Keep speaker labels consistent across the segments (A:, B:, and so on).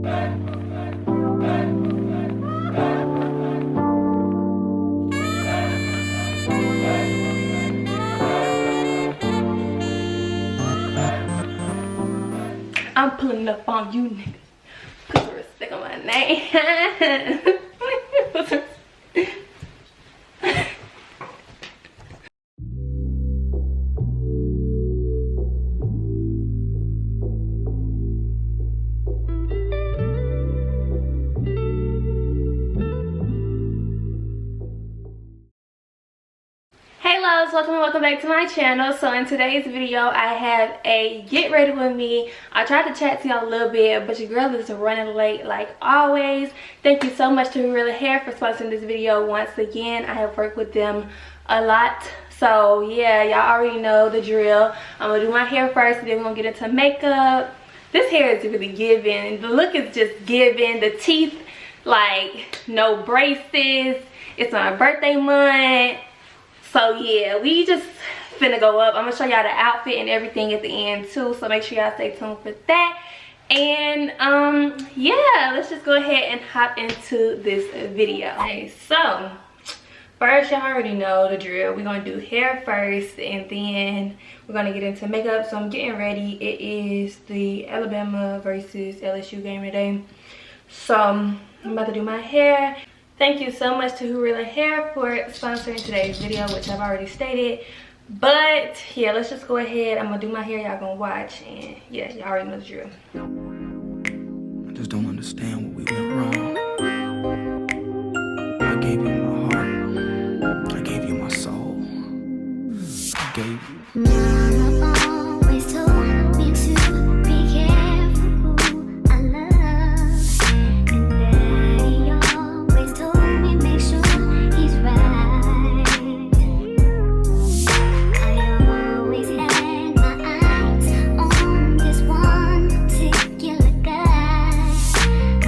A: I'm pulling up on you niggas. Put some respect on my name. Hey loves, welcome back to my channel. So in today's video I have a get ready with me. I tried to chat to y'all a little bit, but your girl is running late like always. Thank you so much to Hurela Hair for sponsoring this video once again. I have worked with them a lot, so yeah, y'all already know the drill. I'm gonna do my hair first and then we're gonna get into makeup. This hair is really giving. The look is just giving. The teeth, like no braces. It's my birthday month. So yeah, we just finna go up. I'm gonna show y'all the outfit and everything at the end too, so make sure y'all stay tuned for that. And yeah, let's just go ahead and hop into this video. Okay, so first, y'all already know the drill. We're gonna do hair first and then we're gonna get into makeup. So I'm getting ready. It is the Alabama versus LSU game today, so I'm about to do my hair. Thank you so much to Hurela Hair for sponsoring today's video, which I've already stated. But yeah, let's just go ahead. I'm gonna do my hair, y'all gonna watch, and yeah, y'all already know the drill.
B: I just don't understand what we went wrong. I gave you my heart. I gave you my soul. I gave you. Mama always told me to be careful who I love. And Daddy always told me make sure he's right. I always had my eyes on this one particular guy. I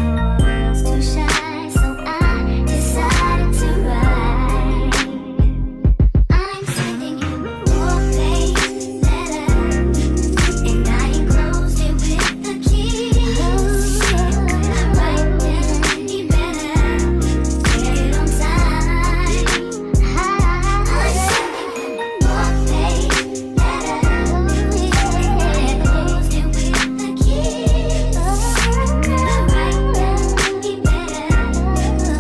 B: was too shy, so I decided to write. I'm sending him a 4-page letter, and I enclosed it with the keys. And when I write it, he better get it on time. I'm sending him a 4-page letter, and I enclosed it with the keys. And when I write it, he better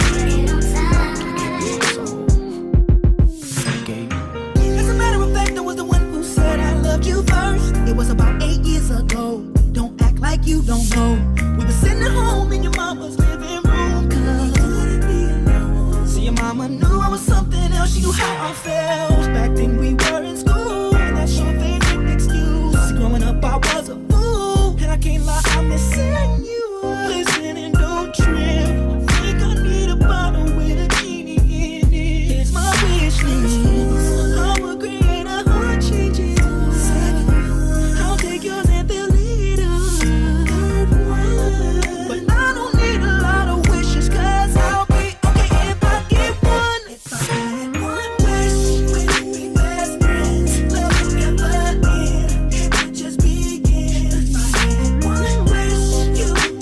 B: get it on time. As a matter of fact, I was the one who said I loved you first. It was about 8 years ago. Don't act like you don't know. We were sitting at home in your mama's living room, 'cause you couldn't be alone. See, your mama knew I was something else. She knew how I felt. Back then we were in school, and that's your favorite excuse. Growing up, I was a fool, and I can't lie, I'm missing you. Listen and don't trip. I think I need a bottle with a genie in it. Here's my wish list. I will create a heart changing. I'll take yours and they'll lead us. But I don't need a lot of wishes, 'cause I'll be okay if I get one. If I had one wish, we'd be best friends. Love would never end, it would just begin. If I had one wish, you'd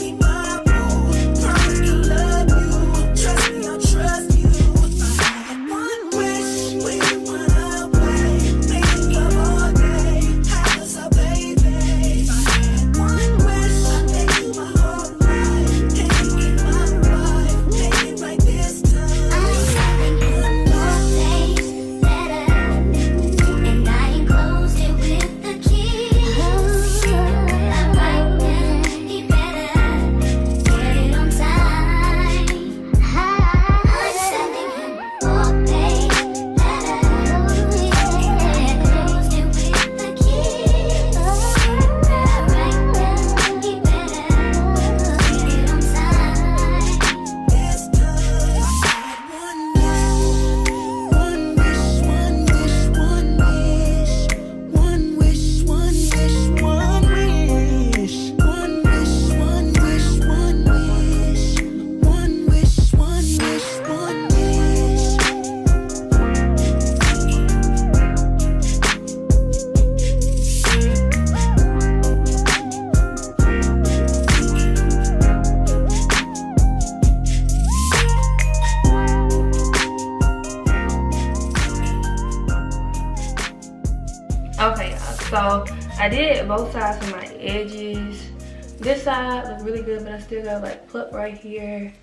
A: I did both sides of my edges. This side looked really good, but I still got like pluck right here.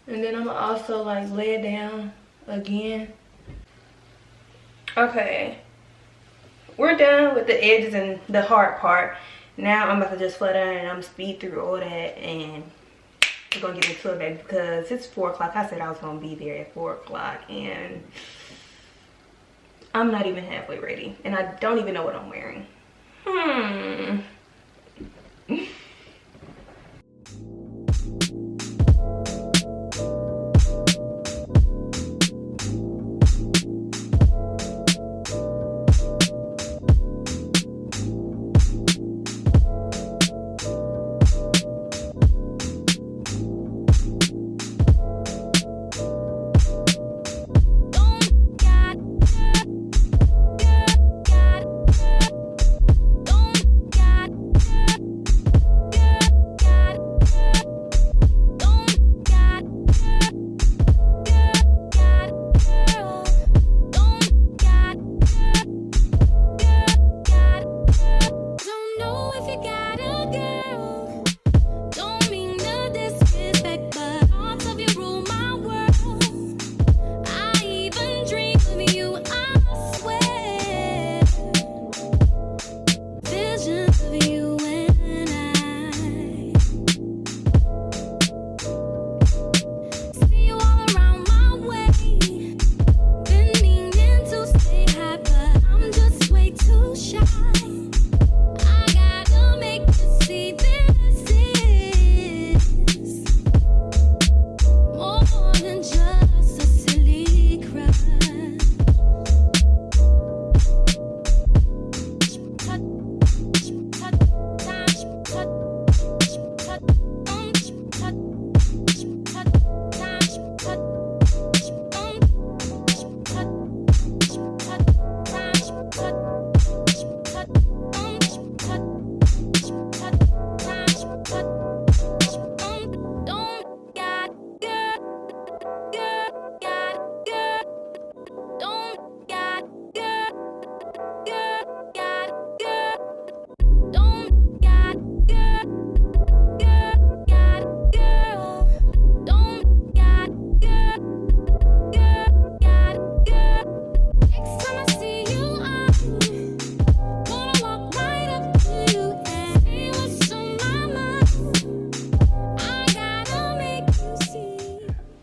A: And then I'm gonna also like lay it down again. Okay, we're done with the edges and the hard part. Now I'm about to just flat iron and I'm speed through all that, and we're gonna get into it, baby, because it's 4 o'clock. I said I was gonna be there at 4 o'clock and I'm not even halfway ready, and I don't even know what I'm wearing.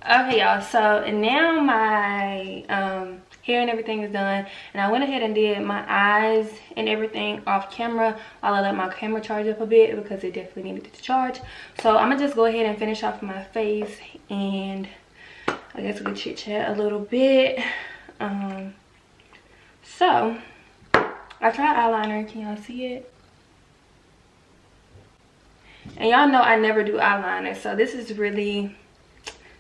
A: Okay, y'all, so now my hair and everything is done, and I went ahead and did my eyes and everything off camera while I let my camera charge up a bit because it definitely needed to charge. So I'm gonna just go ahead and finish off my face, and I guess we could chit chat a little bit. So I tried eyeliner. Can y'all see it? And y'all know I never do eyeliner, so this is really,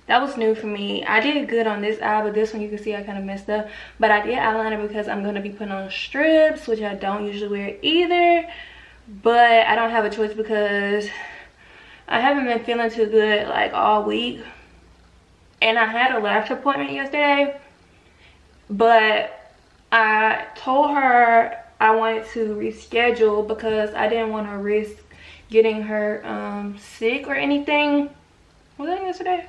A: that was new for me. I did good on this eye, but this one you can see I kind of messed up. But I did eyeliner because I'm going to be putting on strips, which I don't usually wear either. But I don't have a choice because I haven't been feeling too good like all week. And I had a lash appointment yesterday. But I told her I wanted to reschedule because I didn't want to risk getting her sick or anything. Was that yesterday?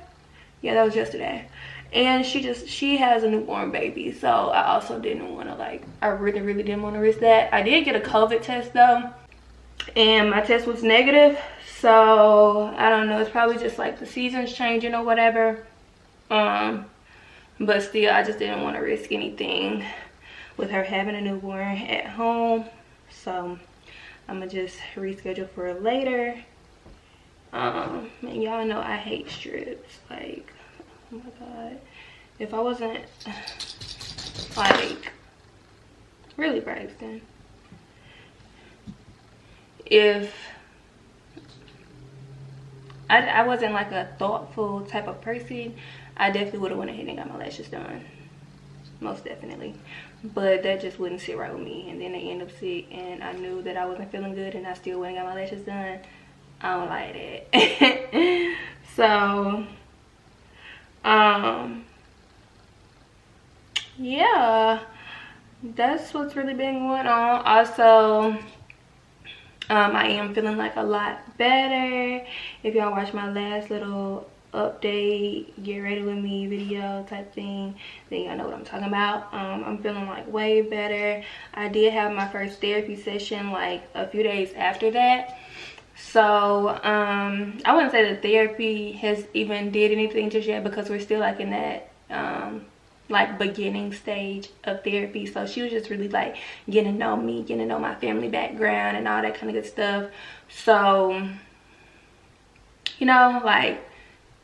A: Yeah, that was yesterday. And she has a newborn baby, so I also didn't want to, like, I really didn't want to risk that. I did get a COVID test though, and my test was negative, so I don't know, it's probably just like the seasons changing or whatever. But still, I just didn't want to risk anything with her having a newborn at home, so I'm gonna just reschedule for later. And y'all know I hate strips. Like, oh my god, if I wasn't like really Braxton, if I wasn't like a thoughtful type of person, I definitely would have went ahead and got my lashes done, most definitely. But that just wouldn't sit right with me, and then they end up sick, and I knew that I wasn't feeling good, and I still went and got my lashes done. I don't like that. So yeah, that's what's really been going on. Also, I am feeling like a lot better. If y'all watch my last little update, get ready with me video type thing, then y'all know what I'm talking about. I'm feeling like way better. I did have my first therapy session like a few days after that. So I wouldn't say that therapy has even did anything just yet, because we're still like in that like beginning stage of therapy. So she was just really like getting to know me, getting to know my family background and all that kind of good stuff. So, you know, like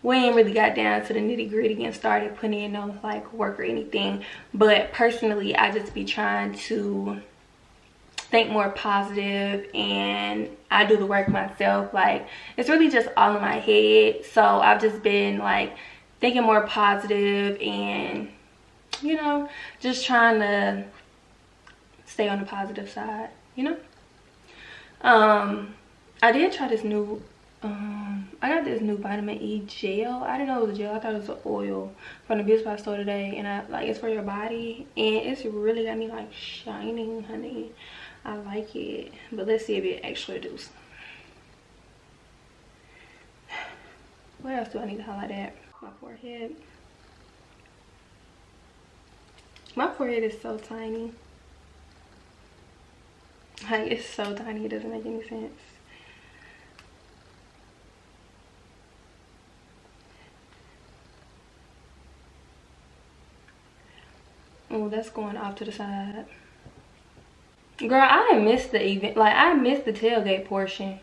A: we ain't really got down to the nitty-gritty and started putting in no like work or anything. But personally, I just be trying to think more positive, and I do the work myself. Like it's really just all in my head. So I've just been like thinking more positive and, you know, just trying to stay on the positive side, you know. I did try this new I got this new vitamin E gel. I didn't know it was a gel. I thought it was an oil from the beauty supply store today, and I like it's for your body, and it's really got me like shining, honey. I like it, but let's see if it actually does. What else do I need to highlight at? My forehead. My forehead is so tiny. Like it's so tiny, it doesn't make any sense. Oh, that's going off to the side. Girl, I done missed the event. Like I missed the tailgate portion.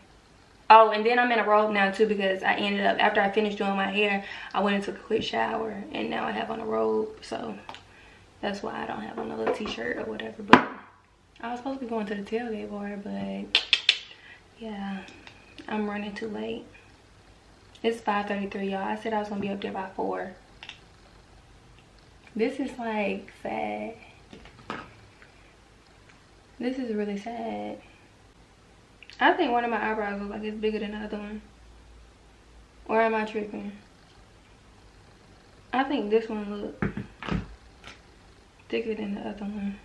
A: Oh, and then I'm in a robe now too, because I ended up, after I finished doing my hair, I went and took a quick shower, and now I have on a robe. So that's why I don't have on a little t-shirt or whatever. But I was supposed to be going to the tailgate bar, but yeah, I'm running too late. It's 5:33, y'all. I said I was gonna be up there by 4. This is like sad. This is really sad. I think one of my eyebrows looks like it's bigger than the other one. Or am I tripping? I think this one looks thicker than the other one.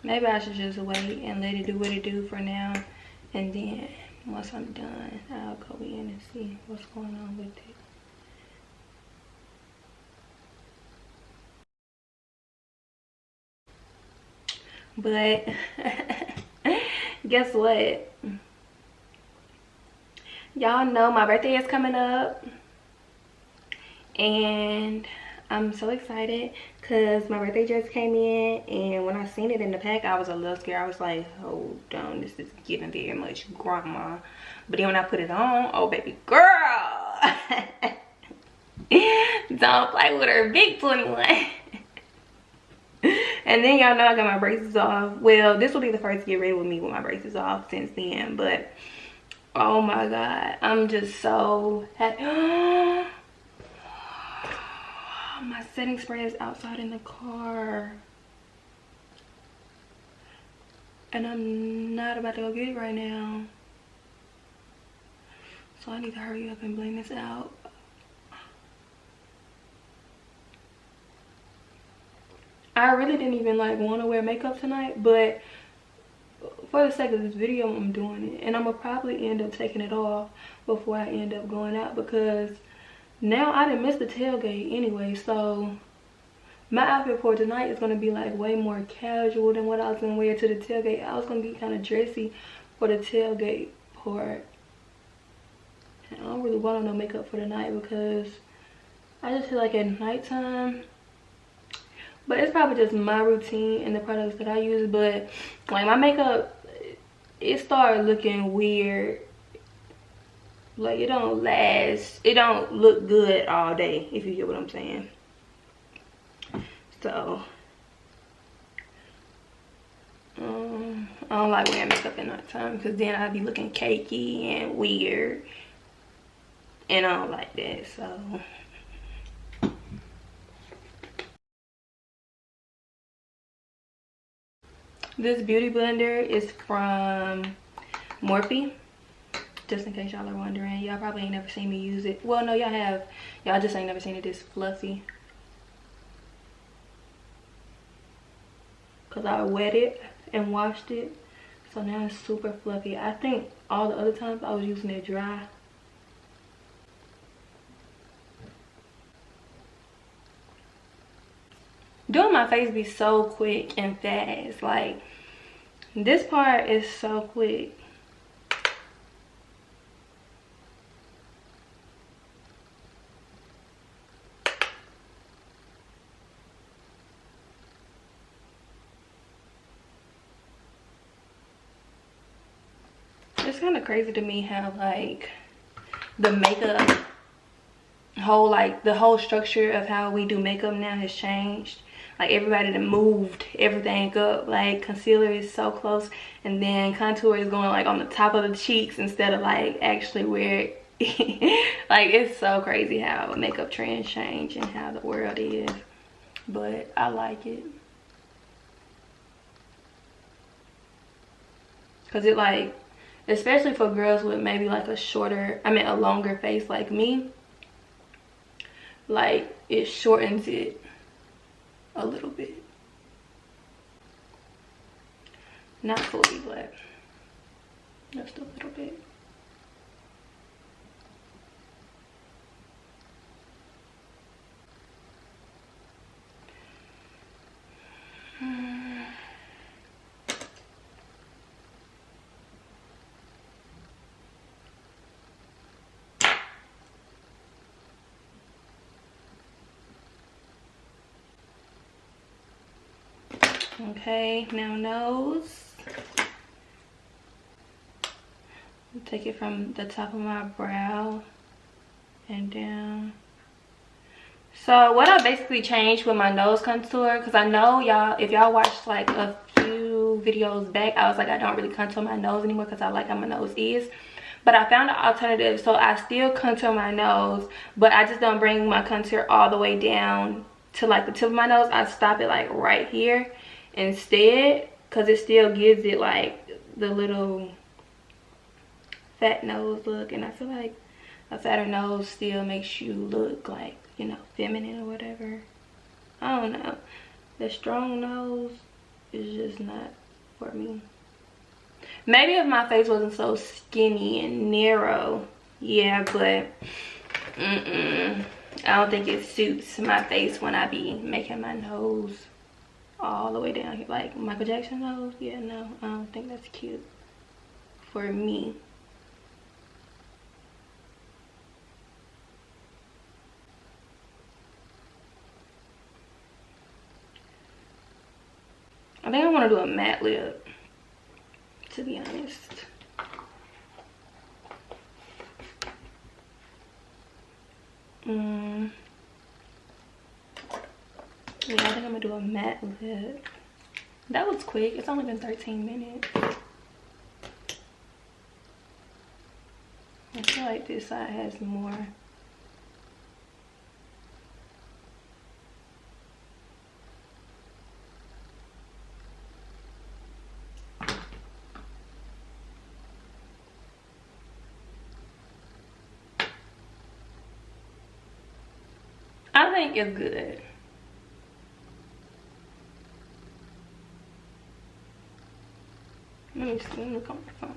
A: Maybe I should just wait and let it do what it do for now. And then once I'm done, I'll go in and see what's going on with it. But guess what? Y'all know my birthday is coming up, and I'm so excited because my birthday just came in, and when I seen it in the pack, I was a little scared. I was like, hold on, this is getting very much grandma. But then when I put it on, oh baby girl, don't play with her big 21. And then y'all know I got my braces off. Well, this will be the first get ready with me with my braces off since then. But oh my god, I'm just so happy. My setting spray is outside in the car, and I'm not about to go get it right now, so I need to hurry up and blend this out. I really didn't even like want to wear makeup tonight, but for the sake of this video, I'm doing it, and I'm gonna probably end up taking it off before I end up going out, because now I didn't miss the tailgate anyway. So my outfit for tonight is gonna be like way more casual than what I was gonna wear to the tailgate. I was gonna be kind of dressy for the tailgate part. And I don't really want no makeup for tonight, because I just feel like at nighttime, but it's probably just my routine and the products that I use, but like my makeup, it started looking weird. Like it don't last, it don't look good all day, if you get what I'm saying. So I don't like wearing makeup at nighttime, because then I'd be looking cakey and weird, and I don't like that. So this beauty blender is from Morphe, just in case y'all are wondering. Y'all probably ain't never seen me use it. Well, no, y'all have. Y'all just ain't never seen it this fluffy. because I wet it and washed it. So now it's super fluffy. I think all the other times I was using it dry. Doing my face be so quick and fast. Like, this part is so quick. It's kind of crazy to me how like the makeup the whole structure of how we do makeup now has changed. Like, everybody done moved everything up. Like, concealer is so close, and then contour is going like on the top of the cheeks instead of like actually where like, it's so crazy how makeup trends change and how the world is. But I like it, because it like, especially for girls with maybe like a longer face like me, like, it shortens it a little bit. Not fully, but just a little bit. Okay, now nose. Take it from the top of my brow and down. So what I basically changed with my nose contour, because I know y'all, if y'all watched like a few videos back, I was like, I don't really contour my nose anymore because I like how my nose is. But I found an alternative, so I still contour my nose, but I just don't bring my contour all the way down to like the tip of my nose. I stop it like right here instead, because it still gives it like the little fat nose look, and I feel like a fatter nose still makes you look like, you know, feminine or whatever. I don't know, the strong nose is just not for me. Maybe if my face wasn't so skinny and narrow, yeah, but I don't think it suits my face when I be making my nose all the way down here like Michael Jackson nose. Yeah, no, I don't think that's cute for me. I think I want to do a matte lip, to be honest. Yeah, I think I'm gonna do a matte lip. That was quick. It's only been 13 minutes. I feel like this side has more. I think it's good. Let me see, let me come from.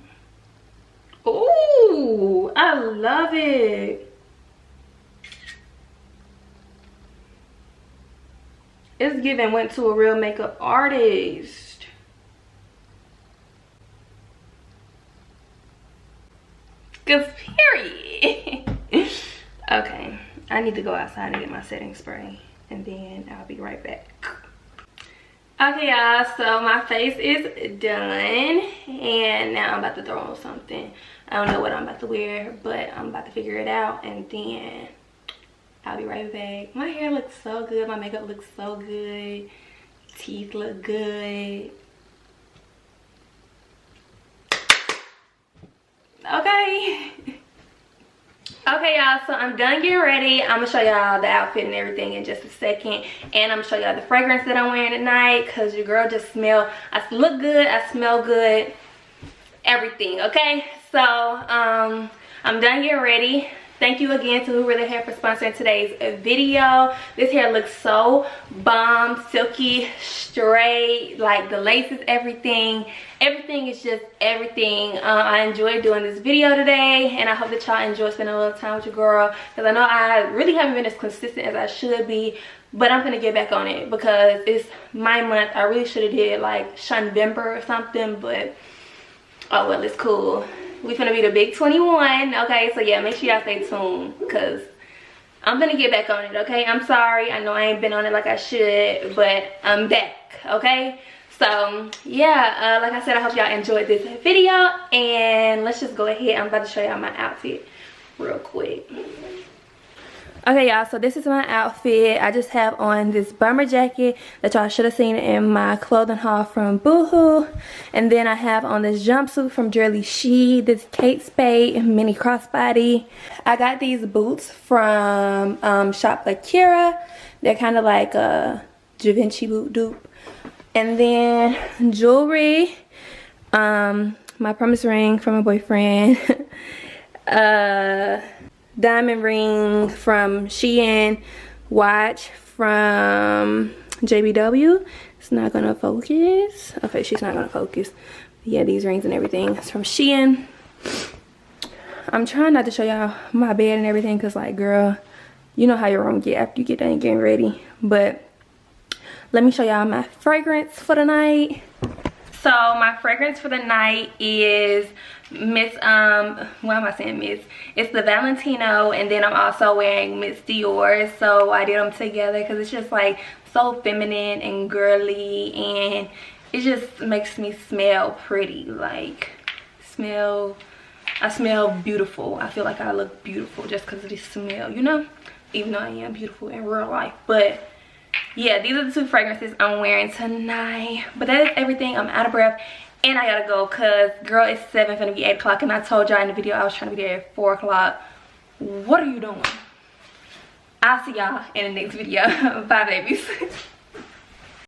A: Ooh, I love it. It's giving went to a real makeup artist. Cause period. Okay, I need to go outside and get my setting spray, and then I'll be right back. Okay, y'all, so my face is done, and now I'm about to throw on something. I don't know what I'm about to wear, but I'm about to figure it out, and then I'll be right back. My hair looks so good, my makeup looks so good, teeth look good. Okay. Okay, y'all, so I'm done getting ready. I'm gonna show y'all the outfit and everything in just a second, and I'm gonna show y'all the fragrance that I'm wearing tonight, because your girl just I look good, I smell good, everything. Okay, so I'm done getting ready. Thank you again to Hurela Hair for sponsoring today's video. This hair looks so bomb, silky, straight, like the laces, everything is just everything. I enjoyed doing this video today, and I hope that y'all enjoy spending a little time with your girl, because I know I really haven't been as consistent as I should be, but I'm gonna get back on it because it's my month. I really should have did like SHUNJBW or something, but oh well, it's cool. We finna be the big 21, okay? So yeah, make sure y'all stay tuned, because I'm gonna get back on it, okay? I'm sorry, I know I ain't been on it like I should, but I'm back, okay? So yeah, like I said, I hope y'all enjoyed this video, and let's just go ahead. I'm about to show y'all my outfit real quick. Okay, y'all, so this is my outfit. I just have on this bomber jacket that y'all should have seen in my clothing haul from Boohoo. And then I have on this jumpsuit from Shein, this Kate Spade mini crossbody. I got these boots from Shapewear. They're kind of like a Da Vinci boot dupe. And then jewelry, my promise ring from my boyfriend. Diamond ring from Shein, watch from JBW. It's not gonna focus. Okay, she's not gonna focus. Yeah, these rings and everything. It's from Shein. I'm trying not to show y'all my bed and everything, because like, girl, you know how your room get after you get done getting ready. But let me show y'all my fragrance for the night. So my fragrance for the night is Miss, why am I saying Miss? It's the Valentino, and then I'm also wearing Miss Dior. So I did them together because it's just like so feminine and girly, and it just makes me smell pretty. Like, I smell beautiful. I feel like I look beautiful just because of this smell, you know? Even though I am beautiful in real life. But yeah, these are the two fragrances I'm wearing tonight. But that is everything. I'm out of breath and I gotta go, because girl, it's 7, finna be 8 o'clock, and I told y'all in the video I was trying to be there at 4 o'clock. What are you doing? I'll see y'all in the next video. Bye, babies.